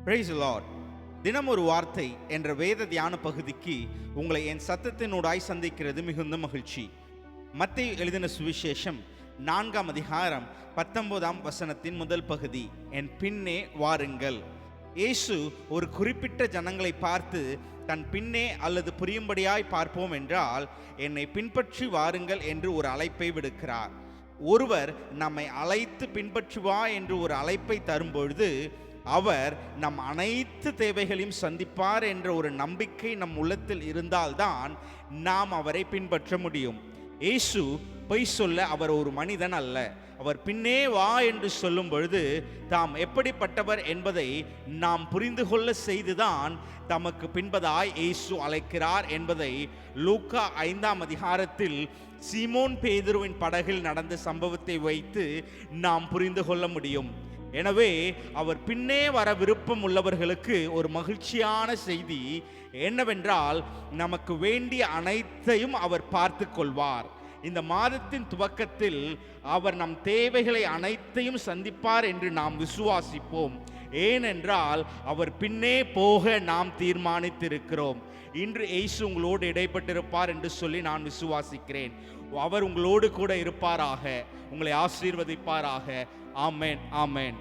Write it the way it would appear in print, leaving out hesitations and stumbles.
Praise the Lord. தினம் ஒரு வார்த்தை என்ற வேத தியான பகுதிக்கு உங்களை என் சத்தத்தினூடாய் சந்திக்கிறது மிகுந்த மகிழ்ச்சி. மத்தேயு எழுதின சுவிசேஷம் 4ஆம் அதிகாரம் 19ஆம் வசனத்தின் முதல் பகுதி, என் பின்னே வாருங்கள். இயேசு ஒரு குறிப்பிட்ட ஜனங்களை பார்த்து தன் பின்னே அல்லது புரியும்படியாய் பார்ப்போம் என்றால் என்னை பின்பற்றி வாருங்கள் என்று ஒரு அழைப்பை விடுக்கிறார். ஒருவர் நம்மை அழைத்து பின்பற்றி வா என்று ஒரு அழைப்பை தரும்பொழுது அவர் நம் அனைத்து தேவைகளையும் சந்திப்பார் என்ற ஒரு நம்பிக்கை நம் உள்ளத்தில் இருந்தால்தான் நாம் அவரை பின்பற்ற முடியும். இயேசு பொய் சொல்ல அவர் ஒரு மனிதன் அல்ல. அவர் பின்னே வா என்று சொல்லும் பொழுது தாம் எப்படிப்பட்டவர் என்பதை நாம் புரிந்து கொள்ள செய்துதான் தமக்கு பின்பதாய் இயேசு அழைக்கிறார் என்பதை லூக்கா 5ஆம் அதிகாரத்தில் சீமோன் பேதுருவின் படகில் நடந்த சம்பவத்தை வைத்து நாம் புரிந்து கொள்ள முடியும். எனவே அவர் பின்னே வர விருப்பம் உள்ளவர்களுக்கு ஒரு மகிழ்ச்சியான செய்தி என்னவென்றால், நமக்கு வேண்டிய அனைத்தையும் அவர் பார்த்து கொள்வார். இந்த மாதத்தின் துவக்கத்தில் அவர் நம் தேவைகளை அனைத்தையும் சந்திப்பார் என்று நாம் விசுவாசிப்போம். ஏனென்றால் அவர் பின்னே போக நாம் தீர்மானித்திருக்கிறோம். இன்று இயேசு உங்களோடு இடைப்பட்டிருப்பார் என்று சொல்லி நான் விசுவாசிக்கிறேன். அவர் உங்களோடு கூட இருப்பாராக, உங்களை ஆசீர்வதிப்பாராக. ஆமென், ஆமென்.